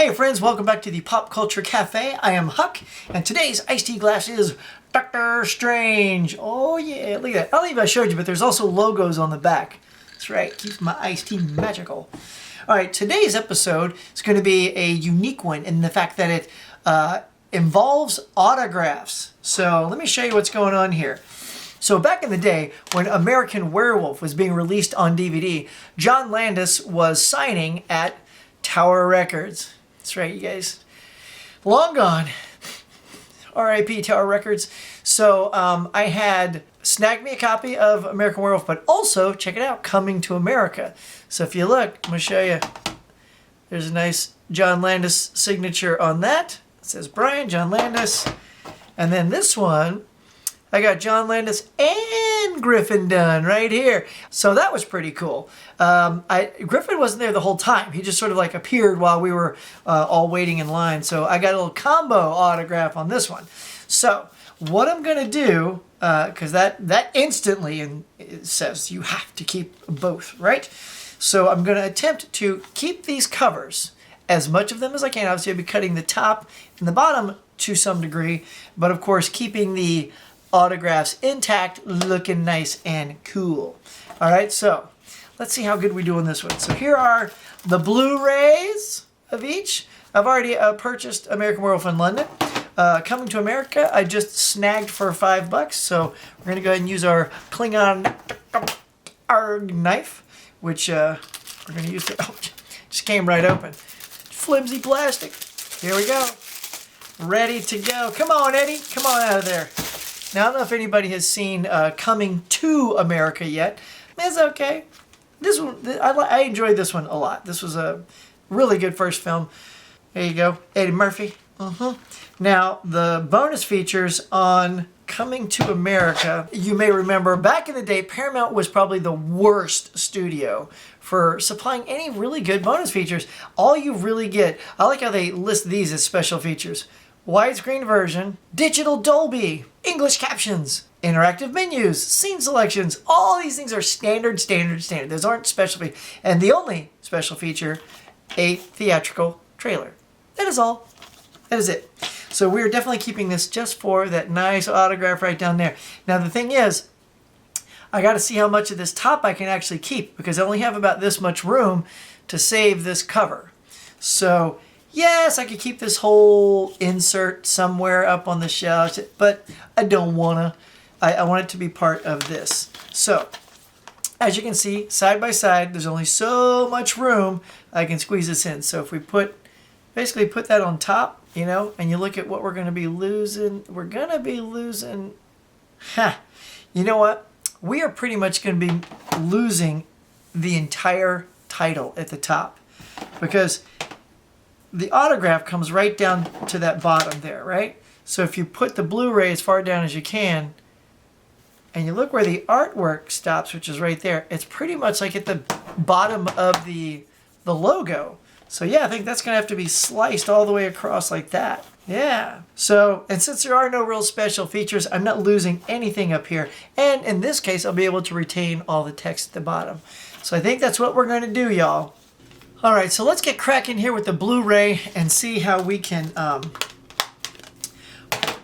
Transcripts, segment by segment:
Hey friends, welcome back to the Pop Culture Cafe. I am Huck, and today's iced tea glass is Doctor Strange. Oh yeah, look at that. I don't know if I showed you, but there's also logos on the back. That's right, keeps my iced tea magical. Alright, today's episode is going to be a unique one in the fact that it involves autographs. So let me show you what's going on here. So back in the day, when American Werewolf was being released on DVD, John Landis was signing at Tower Records. That's right, you guys. Long gone. R.I.P. Tower Records. So I had snagged me a copy of American Werewolf, but also, check it out, Coming to America. So if you look, I'm going to show you. There's a nice John Landis signature on that. It says Brian, John Landis. And then this one, I got John Landis and Griffin Dunne right here. So that was pretty cool. Griffin wasn't there the whole time. He just sort of like appeared while we were all waiting in line. So I got a little combo autograph on this one. So what I'm going to do, because that instantly it says you have to keep both, right? So I'm going to attempt to keep these covers, as much of them as I can. Obviously, I'll be cutting the top and the bottom to some degree, but of course keeping the autographs intact, looking nice and cool. All right, so let's see how good we do on this one. So here are the Blu-rays of each. I've already purchased American Werewolf in London. Coming to America, I just snagged for $5. So we're going to go ahead and use our Klingon knife, which we're going to use to... Oh, just came right open. Flimsy plastic. Here we go. Ready to go. Come on, Eddie. Come on out of there. Now, I don't know if anybody has seen Coming to America yet. It's okay. This one, I enjoyed this one a lot. This was a really good first film. There you go. Eddie Murphy. Now, the bonus features on Coming to America, you may remember back in the day, Paramount was probably the worst studio for supplying any really good bonus features. All you really get, I like how they list these as special features. Widescreen version, digital Dolby, English captions, interactive menus, scene selections. All these things are standard. Those aren't special features. And the only special feature, a theatrical trailer. That is all. That is it. So we're definitely keeping this just for that nice autograph right down there. Now the thing is, I got to see how much of this top I can actually keep because I only have about this much room to save this cover. So yes, I could keep this whole insert somewhere up on the shelf, but I don't want to. I want it to be part of this. So, as you can see, side by side, there's only so much room I can squeeze this in. So if we basically put that on top, you know, and you look at what we're going to be losing, we're going to be losing, you know what? We are pretty much going to be losing the entire title at the top because the autograph comes right down to that bottom there, right? So if you put the Blu-ray as far down as you can, and you look where the artwork stops, which is right there, it's pretty much like at the bottom of the logo. So yeah, I think that's going to have to be sliced all the way across like that. Yeah. So, and since there are no real special features, I'm not losing anything up here. And in this case, I'll be able to retain all the text at the bottom. So I think that's what we're going to do, y'all. All right, so let's get cracking here with the Blu-ray and see how we can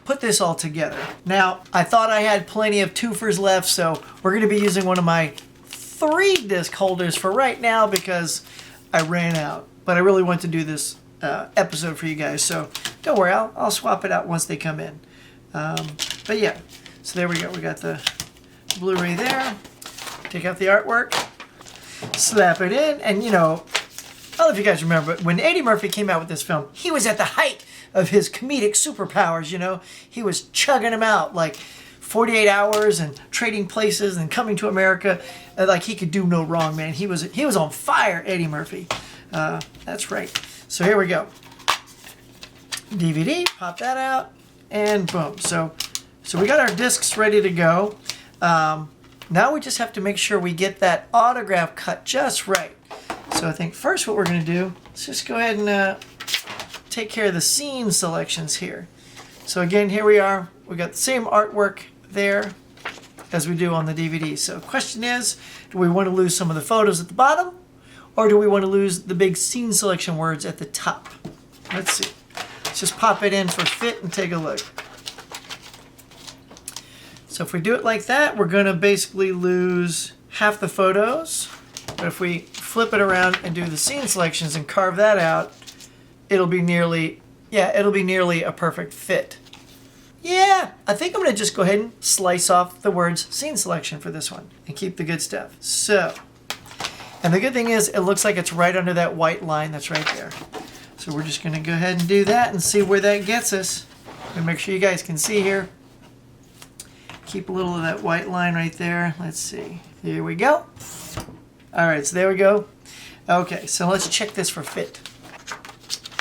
put this all together. Now, I thought I had plenty of twofers left, so we're going to be using one of my 3-disc holders for right now because I ran out. But I really want to do this episode for you guys, so don't worry, I'll swap it out once they come in. But yeah, so there we go. We got the Blu-ray there. Take out the artwork, slap it in, and you know, I don't know if you guys remember, but when Eddie Murphy came out with this film, he was at the height of his comedic superpowers, you know. He was chugging them out like 48 Hours and Trading Places and Coming to America. Like he could do no wrong, man. He was on fire, Eddie Murphy. That's right. So here we go. DVD, pop that out, and boom. So we got our discs ready to go. Now we just have to make sure we get that autograph cut just right. So I think first what we're going to do is just go ahead and take care of the scene selections here. So again, here we are. We got the same artwork there as we do on the DVD. So the question is, do we want to lose some of the photos at the bottom, or do we want to lose the big scene selection words at the top? Let's see. Let's just pop it in for fit and take a look. So if we do it like that, we're going to basically lose half the photos. But if we flip it around and do the scene selections and carve that out, it'll be nearly a perfect fit. Yeah, I think I'm going to just go ahead and slice off the words scene selection for this one and keep the good stuff. So, and the good thing is it looks like it's right under that white line that's right there. So we're just going to go ahead and do that and see where that gets us. And make sure you guys can see here. Keep a little of that white line right there. Let's see. Here we go. All right, so there we go. Okay, so let's check this for fit.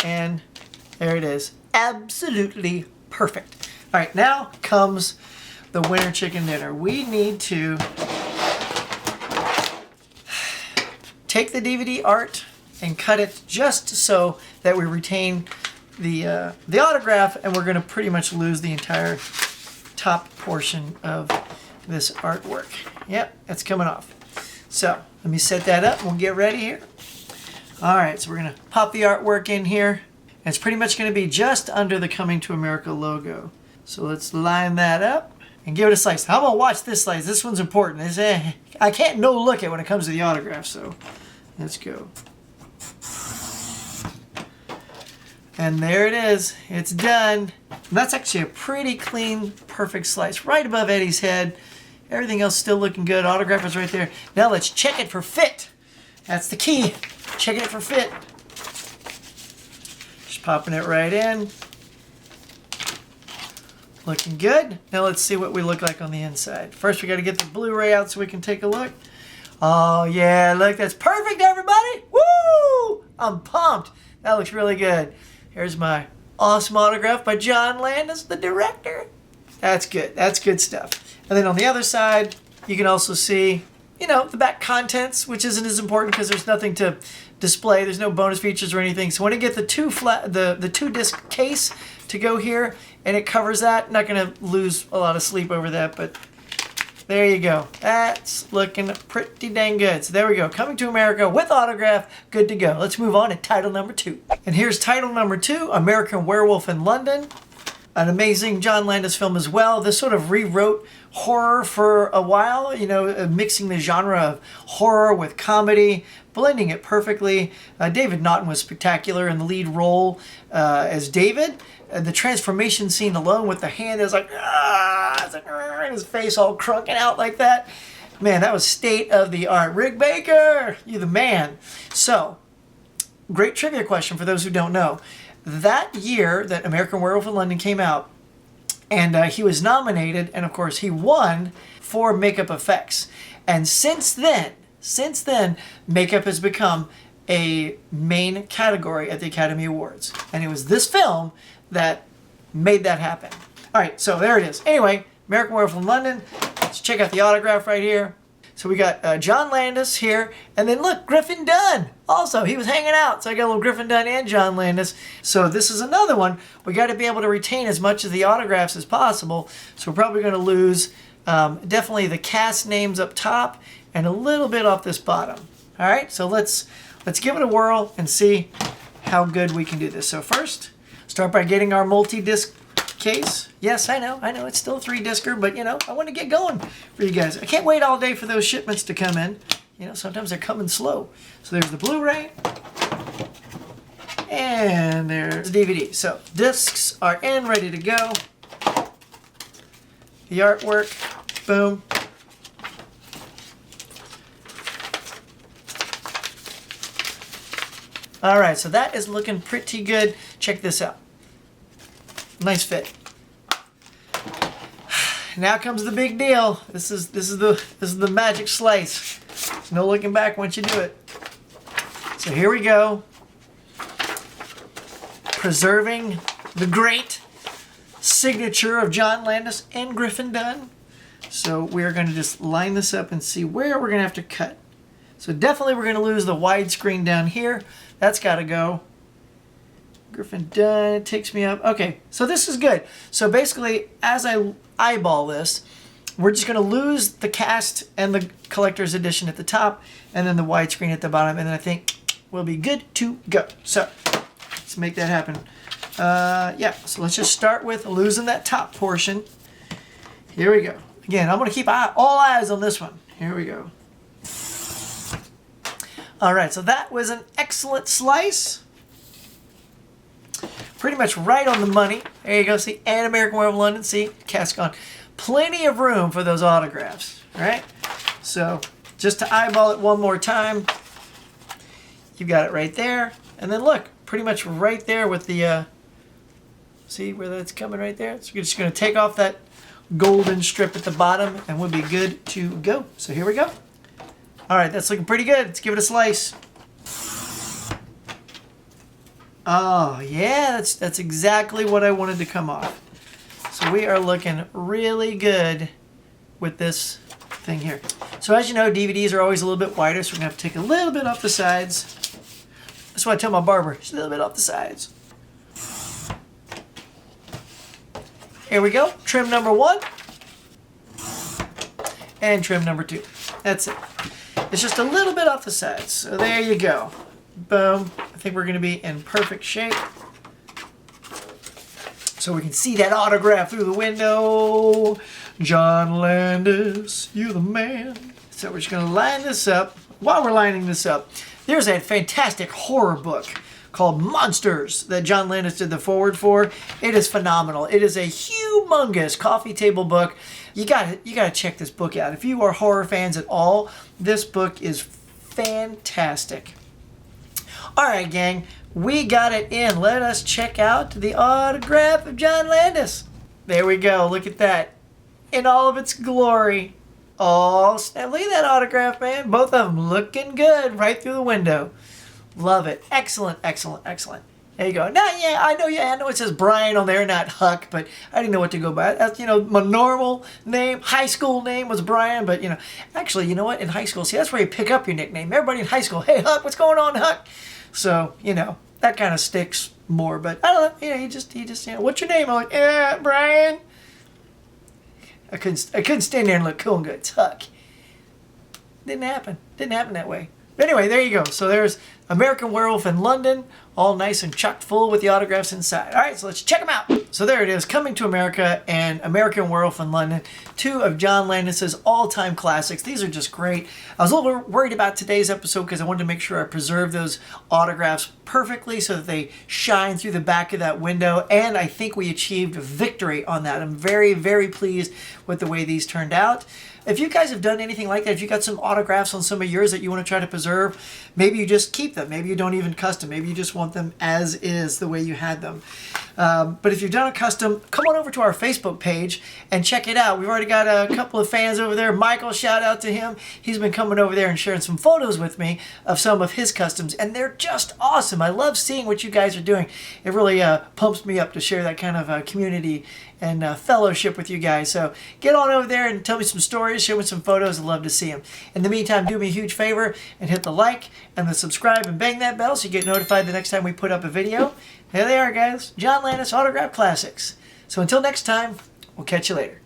And there it is. Absolutely perfect. All right, now comes the winter chicken dinner. We need to take the DVD art and cut it just so that we retain the autograph, and we're going to pretty much lose the entire top portion of this artwork. Yep, it's coming off. So let me set that up and we'll get ready here. All right, so we're going to pop the artwork in here. And it's pretty much going to be just under the Coming to America logo. So let's line that up and give it a slice. How about watch this slice? This one's important. I can't no look it when it comes to the autograph, so let's go. And there it is. It's done. And that's actually a pretty clean, perfect slice right above Eddie's head. Everything else still looking good. Autograph is right there. Now let's check it for fit. That's the key. Checking it for fit. Just popping it right in. Looking good. Now let's see what we look like on the inside. First we got to get the Blu-ray out so we can take a look. Oh yeah, look, that's perfect, everybody. Woo! I'm pumped. That looks really good. Here's my awesome autograph by John Landis, the director. That's good. That's good stuff. And then on the other side, you can also see, you know, the back contents, which isn't as important because there's nothing to display. There's no bonus features or anything. So when I get the two disc case to go here, and it covers that, not going to lose a lot of sleep over that, but there you go. That's looking pretty dang good. So there we go. Coming to America with autograph. Good to go. Let's move on to title number 2. And here's title number 2, American Werewolf in London. An amazing John Landis film as well. This sort of rewrote horror for a while, you know, mixing the genre of horror with comedy, blending it perfectly. David Naughton was spectacular in the lead role as David. The transformation scene alone with the hand is like, and his face all crunking out like that. Man, that was state of the art. Rick Baker, you the man. So, great trivia question for those who don't know. That year that American Werewolf in London came out, and he was nominated, and of course he won for makeup effects. And since then, makeup has become a main category at the Academy Awards. And it was this film that made that happen. All right, so there it is. Anyway, American Werewolf in London. Let's check out the autograph right here. So we got John Landis here, and then look, Griffin Dunne. Also, he was hanging out, so I got a little Griffin Dunne and John Landis. So this is another one. We got to be able to retain as much of the autographs as possible. So we're probably going to lose definitely the cast names up top and a little bit off this bottom. All right, so let's give it a whirl and see how good we can do this. So first, start by getting our multi-disc case. Yes, I know, it's still a 3-discer, but you know, I want to get going for you guys. I can't wait all day for those shipments to come in. You know, sometimes they're coming slow. So there's the Blu-ray, and there's the DVD. So discs are in, ready to go. The artwork, boom. All right, so that is looking pretty good. Check this out. Nice fit. Now comes the big deal. This is the magic slice. There's no looking back once you do it. So here we go. Preserving the great signature of John Landis and Griffin Dunne. So we're going to just line this up and see where we're going to have to cut. So definitely we're going to lose the widescreen down here. That's got to go. Griffin Dunne, it takes me up. Okay, so this is good. So basically, as I eyeball this, we're just going to lose the cast and the collector's edition at the top, and then the widescreen at the bottom, and then I think we'll be good to go. So, Let's make that happen. Yeah, so let's just start with losing that top portion. Here we go. Again, I'm going to keep all eyes on this one. Here we go. All right, so that was an excellent slice. Pretty much right on the money. There you go. See, An American Werewolf London. See, cast gone. Plenty of room for those autographs, right? So just to eyeball it one more time, you got it right there. And then look, pretty much right there with the, see where that's coming right there? So we're just going to take off that golden strip at the bottom and we'll be good to go. So here we go. All right, that's looking pretty good. Let's give it a slice. Oh, yeah, that's exactly what I wanted to come off. So we are looking really good with this thing here. So as you know, DVDs are always a little bit wider, so we're going to have to take a little bit off the sides. That's what I tell my barber, just a little bit off the sides. Here we go, trim number 1. And trim number 2. That's it. It's just a little bit off the sides. So there you go. Boom. I think we're going to be in perfect shape. So we can see that autograph through the window. John Landis, you the man. So we're just going to line this up. While we're lining this up, there's a fantastic horror book called Monsters that John Landis did the forward for. It is phenomenal. It is a humongous coffee table book. You gotta check this book out. If you are horror fans at all, this book is fantastic. All right, gang, we got it in. Let us check out the autograph of John Landis. There we go. Look at that. In all of its glory. Oh, snap. Look at that autograph, man. Both of them looking good right through the window. Love it. Excellent, excellent, excellent. There you go. Now, yeah, I know it says Brian on there, not Huck, but I didn't know what to go by. That's, you know, my normal name, high school name was Brian, but, you know, actually, you know what? In high school, see, that's where you pick up your nickname. Everybody in high school, hey, Huck, what's going on, Huck? So, you know, that kind of sticks more, but I don't know, you know, he just, you know, what's your name? I'm like, yeah, Brian. I couldn't stand there and look cool and go, it's Huck. Didn't happen that way. But anyway, there you go. So there's American Werewolf in London, all nice and chock full with the autographs inside. All right, so let's check them out. So there it is, Coming to America and American Werewolf in London, 2 of John Landis's all-time classics. These are just great. I was a little worried about today's episode because I wanted to make sure I preserved those autographs perfectly so that they shine through the back of that window, and I think we achieved victory on that. I'm very, very pleased with the way these turned out. If you guys have done anything like that, if you got some autographs on some of yours that you want to try to preserve, maybe you just keep them. Maybe you don't even custom. Maybe you just want them as is, the way you had them. But if you've done a custom, come on over to our Facebook page and check it out. We've already got a couple of fans over there. Michael, shout out to him. He's been coming over there and sharing some photos with me of some of his customs, and they're just awesome. I love seeing what you guys are doing. It really pumps me up to share that kind of community and fellowship with you guys. So get on over there and tell me some stories, show me some photos. I'd love to see them. In the meantime, do me a huge favor and hit the like and the subscribe and bang that bell so you get notified the next time we put up a video. There they are, guys. John Landis Autograph Classics. So until next time, we'll catch you later.